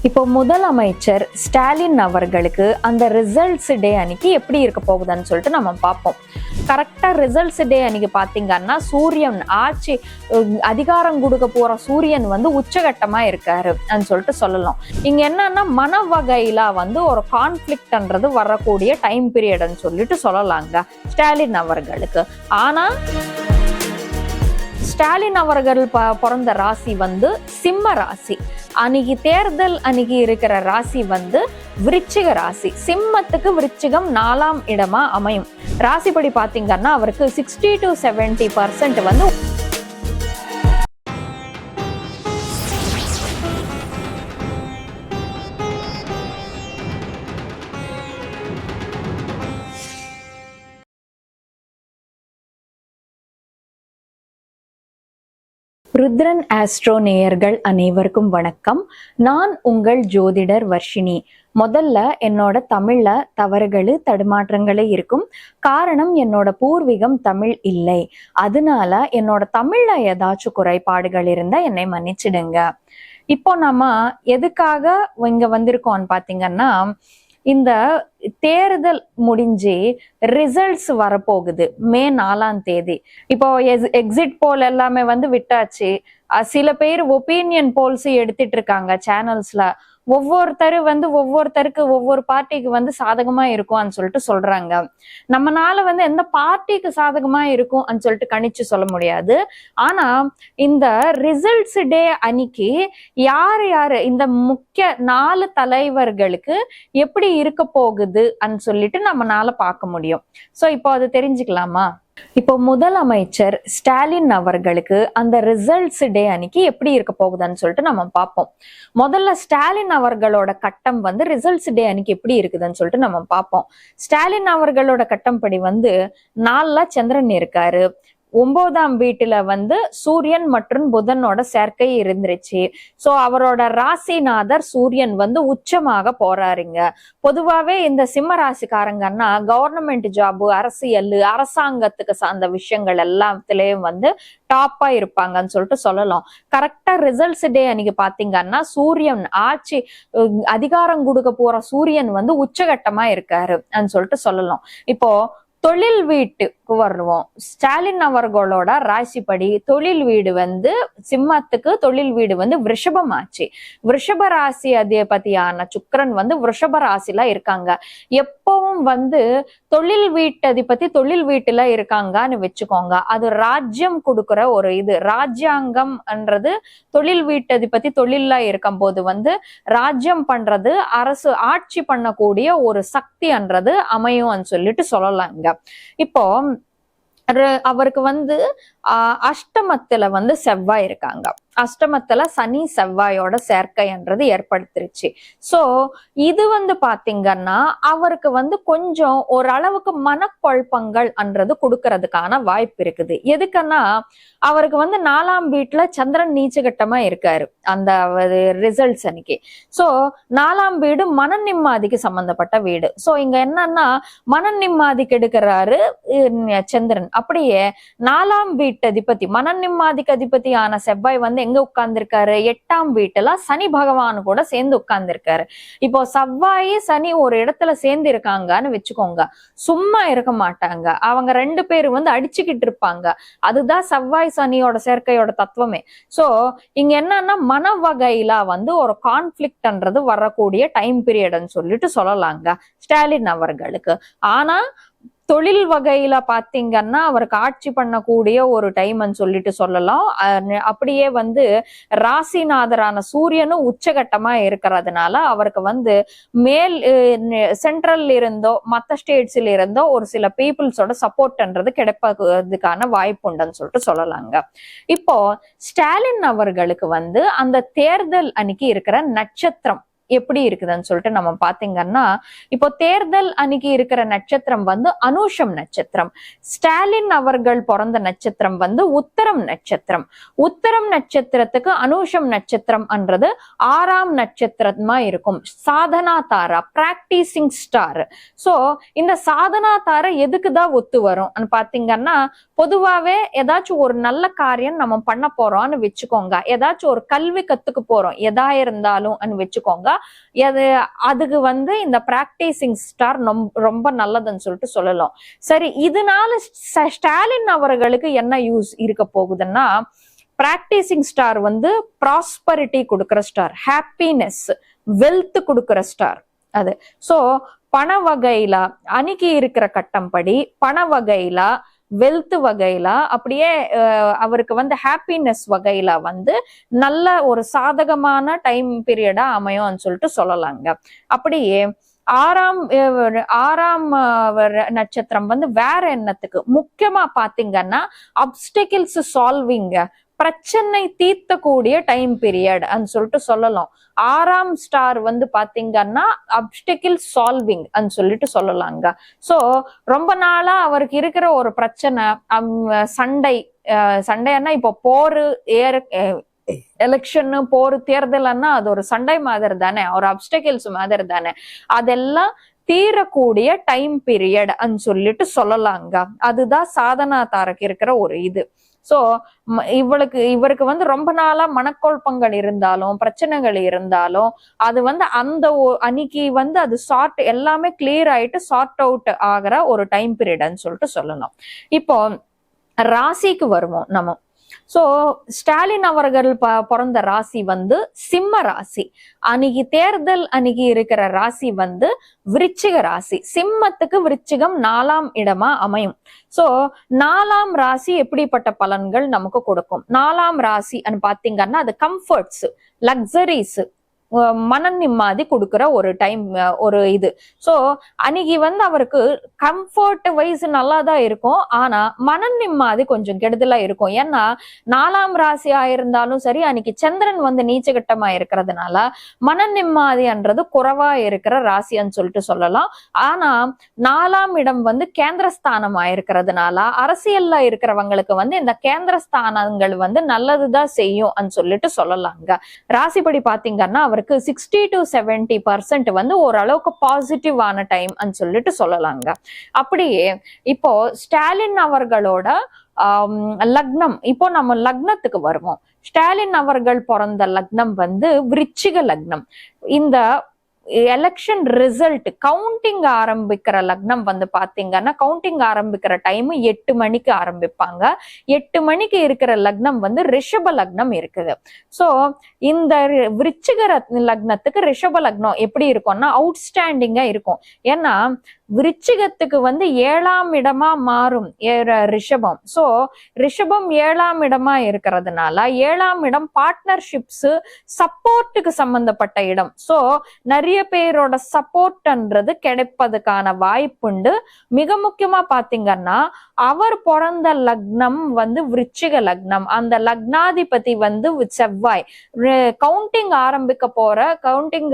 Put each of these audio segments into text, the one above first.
இப்போ முதலமைச்சர் ஸ்டாலின் அவர்களுக்கு அந்த ரிசல்ட்ஸ் டே அன்னைக்கு எப்படி இருக்க போகுதுன்னு சொல்லிட்டு நம்ம பார்ப்போம். கரெக்டா ரிசல்ட்ஸ் டே அன்னைக்கு பாத்தீங்கன்னா சூரியன் ஆட்சி அதிகாரம் கொடுக்க போற சூரியன் உச்சகட்டமா இருக்காரு சொல்லிட்டு சொல்லலாம். இங்க என்னன்னா மன வகையில ஒரு கான்ஃபிளிக்ட்ன்றது வரக்கூடிய டைம் பீரியட்னு சொல்லிட்டு சொல்லலாங்க ஸ்டாலின் அவர்களுக்கு. ஆனா ஸ்டாலின் அவர்கள் பிறந்த ராசி சிம்ம ராசி. அன்னைக்கு தேர்தல் அன்னைக்கு இருக்கிற ராசி விருச்சிக ராசி. சிம்மத்துக்கு விருச்சிகம் 4ஆம் இடமா அமையும். ராசிப்படி பாத்தீங்கன்னா அவருக்கு 60 to 70% ருத்ரன் ஆஸ்ட்ரோ நேயர்கள் அனைவருக்கும் வணக்கம். நான் உங்கள் ஜோதிடர் வர்ஷினி. முதல்ல என்னோட தமிழ்ல தவறுகள் தடுமாற்றங்களே இருக்கும். காரணம் என்னோட பூர்வீகம் தமிழ் இல்லை. அதனால என்னோட தமிழ்ல ஏதாச்சும் குறைபாடுகள் இருந்தா என்னை மன்னிச்சிடுங்க. இப்போ நம்ம எதுக்காக இங்க வந்திருக்கோம்னு பாத்தீங்கன்னா, இந்த தேர்தல் முடிஞ்சு ரிசல்ட்ஸ் வரப்போகுது மே 4ஆம் தேதி. இப்போ எக்ஸிட் போல் எல்லாமே விட்டாச்சு. சில பேர் ஒப்பீனியன் போல்ஸ் எடுத்துட்டு இருக்காங்க சேனல்ஸ்ல. ஒவ்வொருத்தருக்கு ஒவ்வொரு பார்ட்டிக்கு சாதகமா இருக்கும்னு சொல்லிட்டு சொல்றாங்க. நம்மனால எந்த பார்ட்டிக்கு சாதகமா இருக்கும் சொல்லிட்டு கணிச்சு சொல்ல முடியாது. ஆனா இந்த ரிசல்ட்ஸ் டே அன்னைக்கு யாரு இந்த முக்கிய 4 தலைவர்களுக்கு எப்படி இருக்க போகுது சொல்லிட்டு நம்மனால பார்க்க முடியும். சோ இப்போ அது தெரிஞ்சுக்கலாமா? இப்போ முதலமைச்சர் ஸ்டாலின் அவர்களுக்கு அந்த ரிசல்ட்ஸ் டே அன்னைக்கு எப்படி இருக்க போகுதுன்னு சொல்லிட்டு நம்ம பார்ப்போம். முதல்ல ஸ்டாலின் அவர்களோட கட்டம் ரிசல்ட்ஸ் டே அன்னைக்கு எப்படி இருக்குதுன்னு சொல்லிட்டு நம்ம பார்ப்போம். ஸ்டாலின் அவர்களோட கட்டம் படி 4ல சந்திரன் இருக்காரு. 9ஆம் வீட்டுல சூரியன் மற்றும் புதனோட சேர்க்கை இருந்துருச்சு. சோ அவரோட ராசிநாதர் சூரியன் உச்சமாக போறாருங்க. பொதுவாவே இந்த சிம்ம ராசிக்காரங்கன்னா கவர்மெண்ட் ஜாப், அரசியல், அரசாங்கத்துக்கு சார்ந்த விஷயங்கள் எல்லாத்துலயும் டாப்பா இருப்பாங்கன்னு சொல்லிட்டு சொல்லலாம். கரெக்டா ரிசல்ட்ஸ் டே அன்னைக்கு பாத்தீங்கன்னா சூரியன் ஆட்சி அதிகாரம் கொடுக்க போற சூரியன் உச்சகட்டமா இருக்காரு சொல்லிட்டு சொல்லலாம். இப்போ தொழில் வீட்டுக்கு வருவோம். ஸ்டாலின் அவர்களோட ராசிப்படி தொழில் வீடு சிம்மத்துக்கு தொழில் வீடு விருஷபம் ஆச்சு. விருஷப ராசி அதிபதியான சுக்கிரன் விருஷப ராசில இருக்காங்க. எப்பவும் தொழில் வீட்டு அதிபதி தொழில் வீட்டுல இருக்காங்கன்னு வச்சுக்கோங்க. அது ராஜ்யம் கொடுக்குற ஒரு இது. ராஜ்யாங்கம்ன்றது தொழில் வீட்டு அதிபதி தொழில்ல இருக்கும் போது ராஜ்யம் பண்றது, அரசு ஆட்சி பண்ணக்கூடிய ஒரு சக்தின்றது அமையும் சொல்லிட்டு சொல்லலாங்க. இப்போ அவருக்கு அஷ்டமத்துல செவ்வாய் இருக்காங்க. அஷ்டமத்துல சனி செவ்வாயோட சேர்க்கைன்றது ஏற்படுத்திருச்சு. சோ இது பாத்தீங்கன்னா அவருக்கு கொஞ்சம் ஓரளவுக்கு மனக்குழப்பங்கள் கொடுக்கறதுக்கான வாய்ப்பு இருக்குது. எதுக்குன்னா அவருக்கு 4ஆம் வீட்டுல சந்திரன் நீச்சகட்டமா இருக்காரு அந்த ரிசல்ட்ஸ் அன்னைக்கு. சோ 4ஆம் வீடு மன நிம்மதிக்கு சம்பந்தப்பட்ட வீடு. சோ இங்க என்னன்னா மன நிம்மதிக்கு எடுக்கிறாரு சந்திரன். அப்படியே 4ஆம் வீட்டு அதிபதி மன நிம்மதிக்கு அதிபதியான செவ்வாய் எங்க உட்கார்ந்துருக்காரு? 8ஆம் வீட்டுல சனி பகவான் கூட சேர்ந்து உட்கார்ந்துருக்காரு. இப்போ செவ்வாய் சனி ஒரு இடத்துல சேர்ந்து இருக்காங்கன்னு வச்சுக்கோங்க, சும்மா இருக்க மாட்டாங்க. அவங்க 2 பேரும் அடிச்சுக்கிட்டு இருப்பாங்க. அதுதான் செவ்வாய் சனியோட சேர்க்கையோட தத்துவமே. சோ இங்க என்னன்னா மன வகையில ஒரு கான்ஃபிளிக்ட்ன்றது வரக்கூடிய டைம் பீரியட்னு சொல்லிட்டு சொல்லலாங்க ஸ்டாலின் அவர்களுக்கு. ஆனா தொழில் வகையில பாத்தீங்கன்னா அவருக்கு ஆட்சி பண்ணக்கூடிய ஒரு டைம்னு சொல்லிட்டு சொல்லலாம். அப்படியே ராசிநாதரான சூரியனும் உச்சகட்டமா இருக்கிறதுனால அவருக்கு மேல் சென்ட்ரல் இருந்தோ மத்த ஸ்டேட்ஸ்ல இருந்தோ ஒரு சில பீப்புள்ஸோட சப்போர்ட்ன்றது கிடைப்பதுக்கான வாய்ப்பு உண்டுன்னு சொல்லிட்டு சொல்லலாங்க. இப்போ ஸ்டாலின் அவர்களுக்கு அந்த தேர்தல் அன்னைக்கு இருக்கிற நட்சத்திரம் எப்படி இருக்குதுன்னு சொல்லிட்டு நம்ம பாத்தீங்கன்னா, இப்போ தேர்தல் அன்னைக்கு இருக்கிற நட்சத்திரம் அனுஷம் நட்சத்திரம். ஸ்டாலின் அவர்கள் பிறந்த நட்சத்திரம் உத்தரம் நட்சத்திரம். உத்தரம் நட்சத்திரத்துக்கு அனுஷம் நட்சத்திரம்ன்றது 6ஆம் நட்சத்திரமா இருக்கும். சாதனா தாரா, பிராக்டிசிங் ஸ்டார். சோ இந்த சாதனா தாரா எதுக்குதான் ஒத்து வரும் பாத்தீங்கன்னா, பொதுவாவே ஏதாச்சும் ஒரு நல்ல காரியம் நம்ம பண்ண போறோம்னு வச்சுக்கோங்க, ஏதாச்சும் ஒரு கல்வி கத்துக்க போறோம் எதா இருந்தாலும் வச்சுக்கோங்க, அதுக்கு வந்து இந்த பிராக்டிசிங் ஸ்டார் ரொம்ப நல்லதுன்னு சொல்லிட்டு சொல்லலாம். சரி, இதனால ஸ்டாலின் அவர்களுக்கு என்ன யூஸ் இருக்க போகுதுன்னா, பிராக்டிசிங் ஸ்டார் வந்து ப்ராஸ்பரிட்டி கொடுக்கிற ஸ்டார், ஹாப்பினஸ், வெல்த் கொடுக்கிற ஸ்டார் அது. சோ பண வகையில அன்னைக்கு இருக்கிற கட்டம் படி பண வகையில, வெல்த் வகையில, அப்படியே அவருக்கு வந்து ஹாப்பினஸ் வகையில வந்து நல்ல ஒரு சாதகமான டைம் பீரியடா அமையும்னு சொல்லிட்டு சொல்லலாங்க. அப்படியே ஆறாம் நட்சத்திரம் வந்து வேற என்னத்துக்கு முக்கியமா பாத்தீங்கன்னா அப்டிகிள்ஸ் சால்விங், பிரச்சனை தீர்த்தக்கூடிய டைம் பீரியட் சொல்லிட்டு சொல்லலாம். ஆறாம் ஸ்டார் வந்து பாத்தீங்கன்னா அப்டிகிள் சால்விங் சொல்லிட்டு சொல்லலாங்க. சோ ரொம்ப நாளா அவருக்கு இருக்கிற ஒரு பிரச்சனை, சண்டைன்னா இப்போ போரு, எலெக்ஷன், போர், தேர்தல்னா அது ஒரு சண்டை மாதிரி தானே, ஒரு அப்டிகிள்ஸ் மாதிரி தானே, அதெல்லாம் தீரக்கூடிய டைம் பீரியட் சொல்லிட்டு சொல்லலாங்க. அதுதான் சாதனா தாரக்கு இருக்கிற ஒரு இது. சோ இவருக்கு வந்து ரொம்ப நாளா மனக்குழப்பங்கள் இருந்தாலும், பிரச்சனைகள் இருந்தாலும், அது வந்து அந்த அன்னைக்கு வந்து அது எல்லாமே கிளியர் ஆயிட்டு சார்ட் அவுட் ஆகிற ஒரு டைம் பீரியட்னு சொல்லிட்டு சொல்லலாம். இப்போ ராசிக்கு வருவோம் நம்ம. சோ ஸ்டாலின் அவர்கள் பிறந்த ராசி வந்து சிம்ம ராசி. அன்னைக்கு தேர்தல் அன்னைக்கு இருக்கிற ராசி வந்து விருச்சிக ராசி. சிம்மத்துக்கு விருச்சிகம் 4ஆம் இடமா அமையும். சோ 4ஆம் ராசி எப்படிப்பட்ட பலன்கள் நமக்கு கொடுக்கும்? 4ஆம் ராசி பாத்தீங்கன்னா அது கம்ஃபர்ட்ஸ், லக்ஸரிஸ், மன நிம்மதி கொடுக்கிற ஒரு டைம், ஒரு இது. சோ அன்னைக்கு வந்து அவருக்கு கம்ஃபர்ட் வைஸ் நல்லாதான் இருக்கும், ஆனா மன நிம்மதி கொஞ்சம் கெடுதலா இருக்கும். ஏன்னா 4ஆம் ராசியா இருந்தாலும் சரி, அன்னைக்கு சந்திரன் வந்து நீச்சகட்டமா இருக்கிறதுனால மன நிம்மதின்றது குறைவா இருக்கிற ராசின்னு சொல்லிட்டு சொல்லலாம். ஆனா 4ஆம் இடம் வந்து கேந்திரஸ்தானமா இருக்கிறதுனால அரசியல்ல இருக்கிறவங்களுக்கு வந்து இந்த கேந்திரஸ்தானங்கள் வந்து நல்லதுதான் செய்யும் சொல்லிட்டு சொல்லலாங்க. ராசிப்படி பாத்தீங்கன்னா அவருக்கு 60 to 70% வந்து ஓரளவுக்கு பாசிட்டிவான டைம் சொல்லிட்டு சொல்லலாங்க. அப்படியே இப்போ ஸ்டாலின் அவர்களோட லக்னம், இப்போ நம்ம லக்னத்துக்கு வருவோம். ஸ்டாலின் அவர்கள் பிறந்த லக்னம் வந்து விருச்சிக லக்னம். இந்த எலெக்ஷன் ரிசல்ட் கவுண்டிங் ஆரம்பிக்கிற லக்னம் வந்து பாத்தீங்கன்னா, கவுண்டிங் ஆரம்பிக்கிற டைம் 8 மணிக்கு ஆரம்பிப்பாங்க. 8 மணிக்கு இருக்கிற லக்னம் வந்து ரிஷப லக்னம் இருக்குது. சோ இந்த விருச்சிக லக்னத்துக்கு ரிஷப லக்னம் எப்படி இருக்கும்னா அவுட்ஸ்டாண்டிங்கா இருக்கும். ஏன்னா விருச்சிகத்துக்கு வந்து 7ஆம் இடமா மாறும் ரிஷபம். சோ ரிஷபம் 7ஆம் இடமா இருக்கிறதுனால 7ஆம் இடம் பார்ட்னர்ஷிப்ஸ், சப்போர்ட்டுக்கு சம்பந்தப்பட்ட இடம். சோ நிறைய பேரோட சப்போர்ட்ன்றது கிடைப்பதுக்கான வாய்ப்புண்டு. மிக முக்கியமா பாத்தீங்கன்னா அவர் பிறந்த லக்னம் வந்து விருச்சிக லக்னம். அந்த லக்னாதிபதி வந்து செவ்வாய். கவுண்டிங் கவுண்டிங்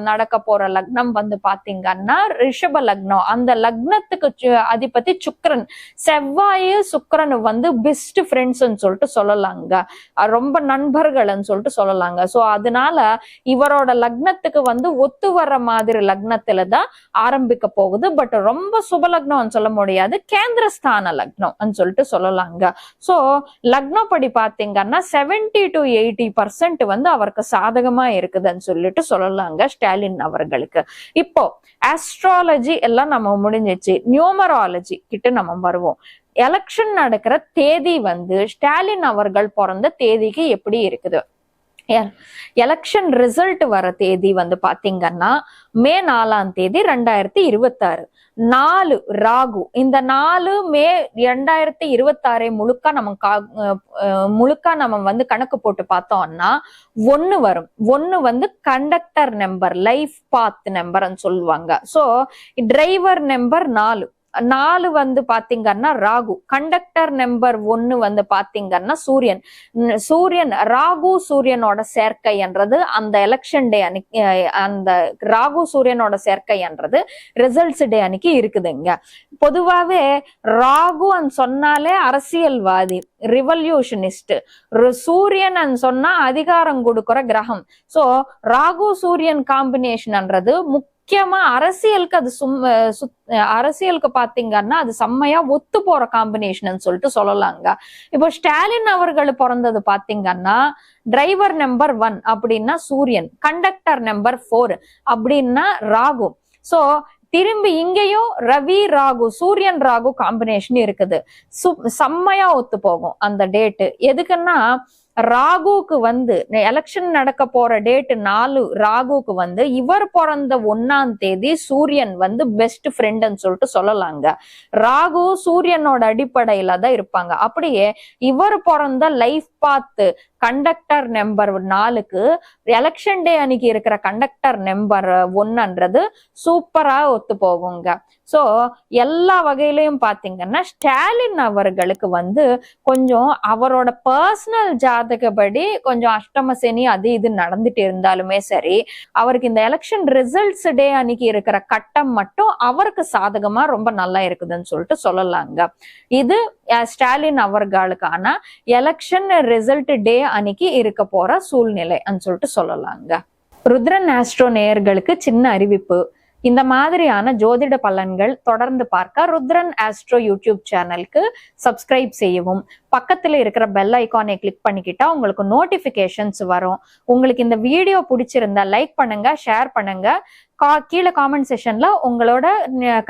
நடக்க போற லக்னம் வந்து பாத்தீங்கன்னா ரிஷப லக்னம். அந்த லக்னத்துக்கு அதிபதி சுக்கிரன். செவ்வாயு சுக்கிரன் வந்து பெஸ்ட் ஃப்ரெண்ட்ஸ் சொல்லிட்டு சொல்லலாங்க, ரொம்ப நண்பர்கள் சொல்லிட்டு சொல்லலாங்க. சோ அதனால இவரோட லக்னத்துக்கு வந்து ஒத்து வர்ற மாதிரி லக்னத்துலதான் ஆரம்பிக்க போகுது. பட் ரொம்ப சுப லக்னம் சொல்ல முடியாது, கேந்திரஸ்தான லக்னம் சொல்லிட்டு சொல்லலாங்க. சோ லக்னப்படி பாத்தீங்கன்னா 70 to 80% வந்து அவருக்கு சாதகமா இருக்குதுன்னு சொல்லிட்டு சொல்லலாங்க ஸ்டாலின் அவர்களுக்கு. இப்போ ஆஸ்ட்ராலஜி எல்லாம் நம்ம முடிஞ்சிச்சு, நியூமராலஜி கிட்ட நம்ம வருவோம். எலெக்ஷன் நடக்கிற தேதி வந்து ஸ்டாலின் அவர்கள் பிறந்த தேதிக்கு எப்படி இருக்குது? எலெக்ஷன் ரிசல்ட் வர தேதி வந்து பாத்தீங்கன்னா மே 4ஆம் தேதி 2026. 4 ராகு. இந்த 4 மே 2026 முழுக்க நம்ம வந்து கணக்கு போட்டு பார்த்தோம்னா 1 வரும். 1 வந்து கண்டக்டர் நம்பர், லைஃப் பாத் நம்பர்னு சொல்லுவாங்க. So driver number 4. 4 வந்து பாத்தீங்கன்னா ராகு. கண்டக்டர் நம்பர் 1 வந்து பாத்தீங்கன்னா சூரியன். ராகு சூரியனோட சேர்க்கை என்றது அந்த எலெக்ஷன் டே அன்னைக்கு, அந்த ராகு சூரியனோட சேர்க்கை என்றது ரிசல்ட்ஸ் டே அன்னைக்கு இருக்குதுங்க. பொதுவாவே ராகு சொன்னாலே அரசியல்வாதி, ரிவல்யூஷனிஸ்ட். சூரியன் சொன்னா அதிகாரம் கொடுக்கிற கிரகம். சோ ராகு சூரியன் காம்பினேஷன்ன்றது முக்கியமா அரசியலுக்கு அது அரசியலுக்கு பாத்தீங்கன்னா அது செம்மையா ஒத்து போற காம்பினேஷன் சொல்லிட்டு சொல்லலாங்க. இப்போ ஸ்டாலின் அவர்கள் பிறந்தது பாத்தீங்கன்னா டிரைவர் நம்பர் 1 அப்படின்னா சூரியன், கண்டக்டர் நம்பர் 4 அப்படின்னா ராகு. சோ திரும்பி இங்கேயும் ரவி ராகு, சூரியன் ராகு காம்பினேஷன் இருக்குது. செம்மையா ஒத்து போகும் அந்த டேட்டு. எதுக்குன்னா ராகுக்கு வந்து எலெக்ஷன் நடக்க போற டேட் 4 ராகுக்கு வந்து இவர் பிறந்த 1ஆம் தேதி சூரியன் வந்து பெஸ்ட் ஃப்ரெண்ட்னு சொல்லிட்டு சொல்லலாங்க. ராகு சூரியனோட அடிப்படையில தான் இருப்பாங்க. அப்படியே இவர் பிறந்த லைஃப் பாத்து கண்டக்டர் நம்பர் 4க்கு எலெக்ஷன் டே அன்னைக்கு இருக்கிற கண்டக்டர் நம்பர் 1ன்றது சூப்பரா ஒத்து போகுங்க. சோ எல்லா வகையிலையும் பாத்தீங்கன்னா ஸ்டாலின் அவர்களுக்கு வந்து கொஞ்சம் அவரோட பர்சனல் ஜாதகப்படி கொஞ்சம் அஷ்டம சனி அது இது நடந்துட்டு இருந்தாலுமே சரி, அவருக்கு இந்த எலெக்ஷன் ரிசல்ட்ஸ் டே அன்னைக்கு இருக்கிற கட்டம் மட்டும் அவருக்கு சாதகமா ரொம்ப நல்லா இருக்குதுன்னு சொல்லிட்டு சொல்லலாங்க. இது ஸ்டாலின் அவர்களுக்கான எலெக்ஷன் ரிசல்ட் டே அன்னைக்கு இருக்க போற சூழ்நிலை சொல்லிட்டு சொல்லலாங்க. ருத்ரன் ஆஸ்ட்ரோ நேயர்களுக்கு சின்ன அறிவிப்பு. இந்த மாதிரியான ஜோதிட பலன்கள் தொடர்ந்து பார்க்க ருத்ரன் ஆஸ்ட்ரோ யூடியூப் சேனலுக்கு சப்ஸ்கிரைப் செய்யவும், பக்கத்துல இருக்கிற பெல் ஐகானை கிளிக் பண்ணிக்கிட்டா உங்களுக்கு நோட்டிபிகேஷன்ஸ் வரும். உங்களுக்கு இந்த வீடியோ பிடிச்சிருந்தா லைக் பண்ணுங்க, ஷேர் பண்ணுங்க, கீழே காமெண்ட் செக்ஷன்ல உங்களோட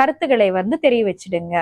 கருத்துக்களை வந்து தெரிய வச்சிடுங்க.